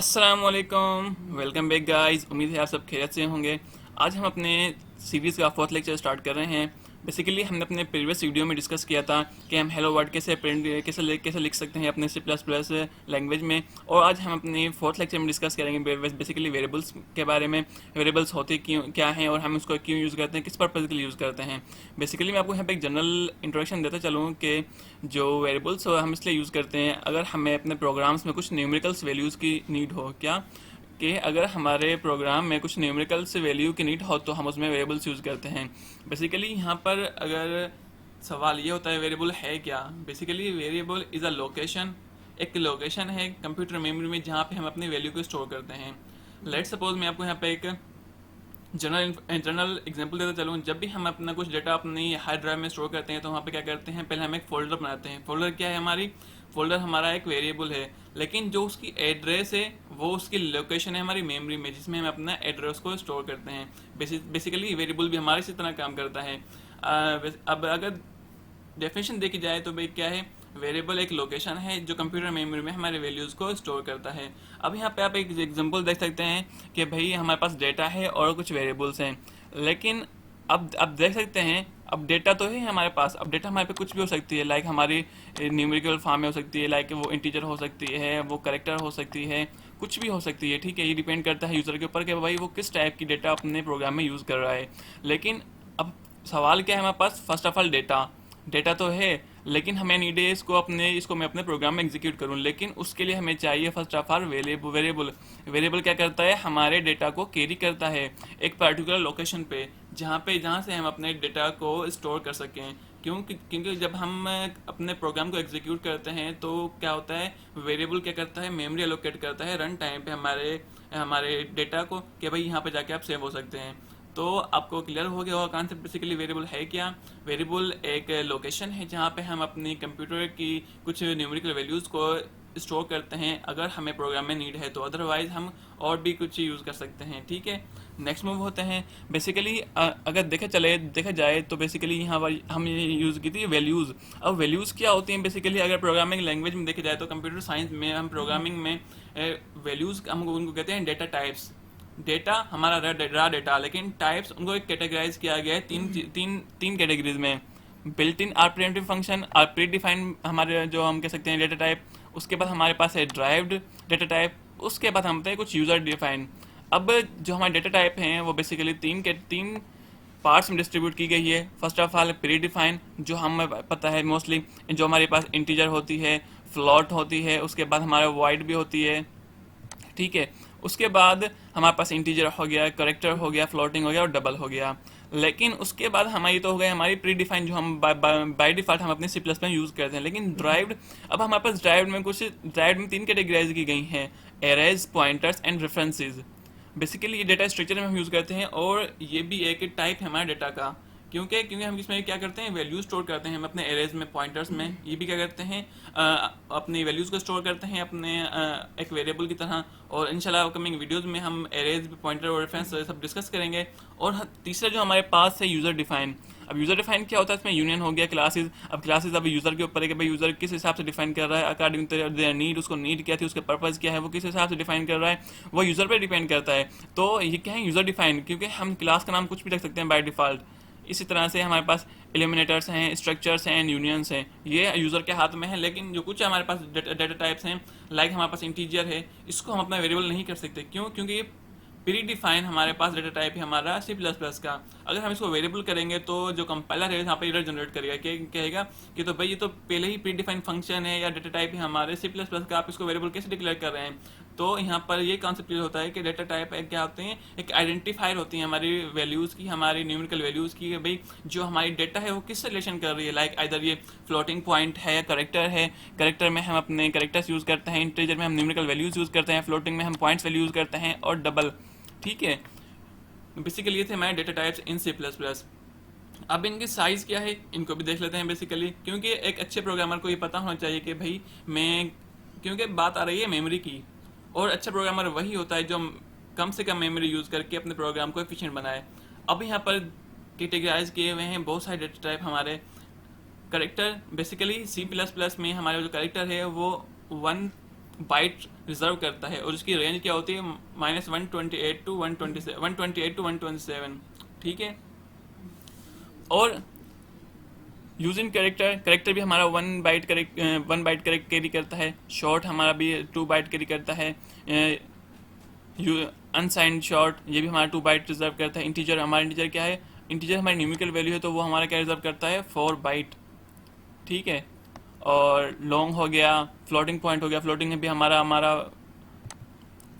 अस्सलाम वालेकुम, welcome back guys. उम्मीद है आप सब खैरियत से होंगे। आज हम अपने सीरीज़ का फोर्थ लेक्चर स्टार्ट कर रहे हैं। बेसिकली हमने अपने प्रीवियस वीडियो में डिस्कस किया था कि हम हेलो वर्ड कैसे प्रिंट कैसे लिख सकते हैं अपने सी प्लस प्लस लैंग्वेज में। और आज हम अपने फोर्थ लेक्चर में डिस्कस करेंगे बेसिकली वेरिएबल्स के बारे में। वेरिएबल्स होते क्यों क्या हैं और हम उसको क्यों यूज़ करते हैं, किस पर्पज़ के लिए यूज़ करते हैं। बेसिकली मैं आपको यहाँ पे एक जनरल इंट्रोडक्शन देता चलूँ कि जो वेरिएबल्स हम इसलिए यूज़ करते हैं अगर हमें अपने प्रोग्राम्स में कुछ न्यूमेरिकल्स वैल्यूज़ की नीड हो। क्या कि अगर हमारे प्रोग्राम में कुछ न्यूमेरिकल्स वैल्यू की नीड हो तो हम उसमें वेरिएबल्स यूज़ करते हैं। बेसिकली यहाँ पर अगर सवाल ये होता है वेरिएबल है क्या। Basically variable is a location, एक लोकेशन है कंप्यूटर मेमोरी में जहाँ पे हम अपनी वैल्यू को स्टोर करते हैं। लेट सपोज मैं आपको यहाँ पे एक जनरल एग्जांपल देता चलूँ। जब भी हम अपना कुछ डेटा अपनी हार्ड ड्राइव में स्टोर करते हैं तो वहाँ पे क्या करते हैं, पहले हम एक फोल्डर बनाते हैं। फोल्डर क्या है, हमारी फोल्डर हमारा एक वेरिएबल है, लेकिन जो उसकी एड्रेस है वो उसकी लोकेशन है हमारी मेमोरी में, जिसमें हम अपना एड्रेस को स्टोर करते हैं। बेसिकली वेरिएबल भी हमारे इसी तरह काम करता है। अब अगर डेफिनेशन देखी जाए तो भाई क्या है, वेरिएबल एक लोकेशन है जो कंप्यूटर मेमोरी में हमारे वैल्यूज़ को स्टोर करता है। अब यहाँ पे आप एक एग्जांपल देख सकते हैं कि भाई हमारे पास डेटा है और कुछ वेरिएबल्स हैं, लेकिन अब देख सकते हैं अब डेटा तो है हमारे पास। अब डेटा हमारे पे कुछ भी हो सकती है, लाइक हमारी न्यूमेरिकल फॉर्म में हो सकती है, लाइक वो इंटीजर हो सकती है, वो करेक्टर हो सकती है, कुछ भी हो सकती है। ठीक है, ये डिपेंड करता है यूज़र के ऊपर कि भाई वो किस टाइप की डेटा अपने प्रोग्राम में यूज़ कर रहा है। लेकिन अब सवाल क्या है हमारे पास, first of all data data तो है, लेकिन हमें नीड है इसको मैं अपने प्रोग्राम में एग्जीक्यूट करूं। लेकिन उसके लिए हमें चाहिए first of all variable. Variable क्या करता है, हमारे डेटा को कैरी करता है एक पर्टिकुलर लोकेशन पे, जहाँ से हम अपने डेटा को स्टोर कर सकें। क्योंकि जब हम अपने प्रोग्राम को एग्जीक्यूट करते हैं तो क्या होता है, वेरिएबल क्या करता है, मेमोरी एलोकेट करता है रन टाइम पे हमारे हमारे डेटा को, कि भाई यहाँ पे जाके आप सेव हो सकते हैं। तो आपको क्लियर हो गया होगा कॉन्सेप्ट। बेसिकली वेरिएबल है क्या, वेरिएबल एक लोकेशन है जहाँ पे हम अपनी कंप्यूटर की कुछ न्यूमेरिकल वैल्यूज़ को स्टोर करते हैं अगर हमें प्रोग्राम में नीड है तो। अदरवाइज हम और भी कुछ यूज़ कर सकते हैं। ठीक है, नेक्स्ट मूव होते हैं। बेसिकली अगर देखा जाए तो बेसिकली यहाँ पर हम ये यूज़ की थी वैल्यूज़। अब वैल्यूज़ क्या होती हैं, बेसिकली अगर प्रोग्रामिंग लैंग्वेज में देखा जाए तो कंप्यूटर साइंस में हम प्रोग्रामिंग में वैल्यूज़ हम उनको कहते हैं डेटा टाइप्स। डेटा हमारा रा डेटा, लेकिन टाइप्स उनको एक कैटेगराइज किया गया है तीन कैटेगरीज में। Built in or primitive function, or predefined हमारे जो हम कह सकते हैं डेटा टाइप। उसके बाद हमारे पास है ड्राइव्ड डेटा टाइप। उसके बाद हम हैं कुछ यूजर डिफाइंड। अब जो हमारे डेटा टाइप हैं वो बेसिकली तीन पार्ट्स में डिस्ट्रीब्यूट की गई है। First of all pre defined, जो हमें पता है मोस्टली, जो हमारे पास इंटीजर होती है, फ्लॉट होती है, उसके बाद हमारा वाइड भी होती है। ठीक है, उसके बाद हमारे पास इंटीजर हो गया, करेक्टर हो गया, फ्लोटिंग हो गया और डबल हो गया। लेकिन उसके बाद हमारी तो हो गई हमारी प्री डिफाइंड, जो हम बाय डिफॉल्ट हम अपने सी प्लस में यूज़ करते हैं। लेकिन ड्राइव्ड, अब हमारे पास ड्राइव्ड में तीन कैटेगराइज की गई हैं, arrays, pointers and references. Basically ये डेटा स्ट्रक्चर में हम यूज़ करते हैं और ये भी एक टाइप है हमारे डेटा का। क्योंकि हम इसमें क्या करते हैं, वैल्यू स्टोर करते हैं हम अपने एरेज में, पॉइंटर्स में। ये भी क्या करते हैं, अपनी वैल्यूज़ को स्टोर करते हैं अपने एक वेरिएबल की तरह। और इंशाल्लाह अपकमिंग वीडियोस में हम एरेज, पॉइंटर और रेफरेंस सब डिस्कस करेंगे। और तीसरा जो हमारे पास है यूज़र डिफाइन। अब यूज़र डिफाइन क्या होता है, इसमें यूनियन हो गया क्लासेस। अब क्लासेस अब यूज़र के ऊपर है कि भाई यूज़र किस हिसाब से डिफाइन कर रहा है, अकॉर्डिंग टू देयर नीड, उसको नीड क्या थी, उसके पर्पज़ क्या है, वो किस हिसाब से डिफाइन कर रहा है, वो यूज़र पर डिपेंड करता है। तो ये क्या है, यूज़र डिफाइन। क्योंकि हम क्लास का नाम कुछ भी रख सकते हैं बाय डिफ़ॉल्ट। इसी तरह से हमारे पास एलिमिनेटर्स हैं, स्ट्रक्चर्स हैं, यूनियंस हैं, ये यूज़र के हाथ में है। लेकिन जो कुछ हमारे पास डेटा टाइप्स हैं, लाइक हमारे पास इंटीजर है, इसको हम अपना वेरिएबल नहीं कर सकते। क्योंकि ये प्री डिफाइन हमारे पास डेटा टाइप है हमारा सी प्लस प्लस का। अगर हम इसको वेरिएबल करेंगे तो जो कंपाइलर है यहाँ पे एरर जनरेट करेगा, क्या कहेगा कि तो भाई ये तो पहले ही प्री डिफाइन फंक्शन है या डेटा टाइप है हमारे सी प्लस प्लस का, आप इसको वेरिएबल कैसे डिक्लेयर कर रहे हैं। तो यहाँ पर ये कॉन्सेप्ट क्लियर होता है कि डेटा टाइप क्या होते हैं, एक आइडेंटिफायर होती है हमारी वैल्यूज़ की, हमारी न्यूमेरिकल वैल्यूज़ की। भाई जो हमारी डेटा है वो किस रिलेशन कर रही है, लाइक आइदर ये फ्लोटिंग पॉइंट है या करेक्टर है। करेक्टर में हम अपने करेक्टर्स यूज़ करते हैं, इंटीजर में हम न्यूमेरिकल वैल्यूज़ यूज़ करते हैं, फ्लोटिंग में हम पॉइंट्स वैल्यू यूज़ करते हैं, और डबल। ठीक है, बेसिकली ये थे हमारे data types in C plus plus. अब इनके साइज़ क्या है, इनको भी देख लेते हैं। बेसिकली क्योंकि एक अच्छे प्रोग्रामर को ये पता होना चाहिए कि भाई मैं, क्योंकि बात आ रही है मेमोरी की, और अच्छा प्रोग्रामर वही होता है जो कम से कम मेमोरी यूज़ करके अपने प्रोग्राम को एफिशिएंट बनाए। अब यहाँ पर कैटेगराइज किए हुए हैं बहुत सारे डेटा टाइप हमारे। Character, basically C plus plus में हमारे जो करेक्टर है वो बाइट रिजर्व करता है और उसकी रेंज क्या होती है -128 टू 127 128 टू 127। ठीक है। और यूजिंग कैरेक्टर, कैरेक्टर भी हमारा 1 बाइट करेक्ट कैरी करता है। शॉर्ट हमारा भी 2 बाइट कैरी करता है। अनसाइंड शॉर्ट ये भी हमारा 2 बाइट रिजर्व करता है। इंटीजर, हमारा इंटीजर क्या है, इंटीजर हमारी न्यूमेरिकल वैल्यू है तो वो हमारा क्या रिजर्व करता है 4 बाइट। ठीक है। और लॉन्ग हो गया, फ्लोटिंग पॉइंट हो गया, फ्लोटिंग में भी हमारा हमारा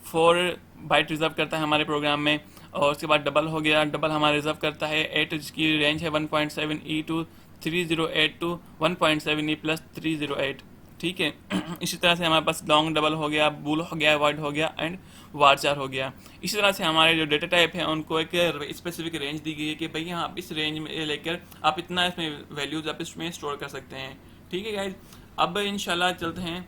4 बाइट रिजर्व करता है हमारे प्रोग्राम में। और उसके बाद डबल हो गया, डबल हमारा रिजर्व करता है 8, जिसकी रेंज है 1.7 टू 3008 टू 1.7 प्लस 308। ठीक है। इसी तरह से हमारे पास लॉन्ग डबल हो गया, बुल हो गया, वाइड हो गया एंड वारचार हो गया। इसी तरह से हमारे जो डेटा टाइप है उनको एक स्पेसिफिक रेंज दी गई है कि भैया आप इस रेंज में लेकर आप इतना इसमें वैल्यूज आप इसमें स्टोर कर सकते हैं। ठीक है गाइज। अब इंशाल्लाह चलते हैं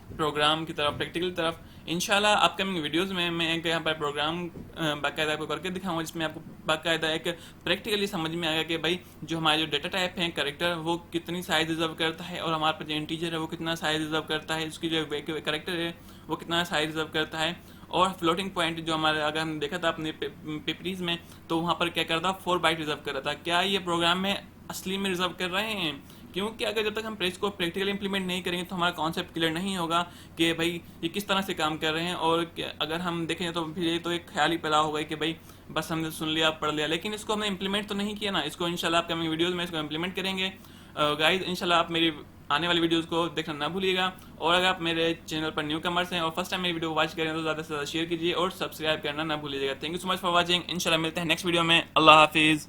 प्रोग्राम की तरफ, प्रैक्टिकल तरफ। इंशाल्लाह अपकमिंग वीडियोस में मैं एक यहाँ पर प्रोग्राम बाकायदा आपको करके दिखाऊंगा, जिसमें आपको बाकायदा एक प्रैक्टिकली समझ में आएगा कि भाई जो हमारे जो डेटा टाइप है कैरेक्टर वो कितनी साइज रिजर्व करता है और हमारे पास जो इंटीजर है वो कितना साइज रिजर्व करता है, उसकी जो कैरेक्टर है वो कितना साइज रिजर्व करता है। और फ्लोटिंग पॉइंट जो हमारे अगर हम देखा था अपने पेपरीज में तो वहाँ पर क्या कर रहा था 4 बाइट रिजर्व कर रहा था। क्या ये प्रोग्राम में असली में रिजर्व कर रहे हैं? क्योंकि अगर जब तक हम प्रेस को प्रैक्टिकली इंप्लीमेंट नहीं करेंगे तो हमारा कॉन्सेप्ट क्लियर नहीं होगा कि भाई ये किस तरह से काम कर रहे हैं। और अगर हम देखें तो फिर ये तो एक ख्याल ही पैदा होगा कि भाई बस हमने सुन लिया, पढ़ लिया, लेकिन इसको हमने इंप्लीमेंट तो नहीं किया ना। इसको इंशाल्लाह अपकमिंग वीडियोस में इसको इंप्लीमेंट करेंगे। गाइज इंशाल्लाह आप मेरी आने वाली वीडियोस को देखना ना भूलिएगा। और अगर आप मेरे चैनल पर न्यू कमर्स हैं और फर्स्ट टाइम मेरी वीडियो वॉच करें तो ज़्यादा से ज़्यादा शेयर कीजिए और सब्सक्राइब करना ना भूलिएगा। Thank you so much for watching. इंशाल्लाह मिलते हैं नेक्स्ट वीडियो में। अल्लाह हाफिज़।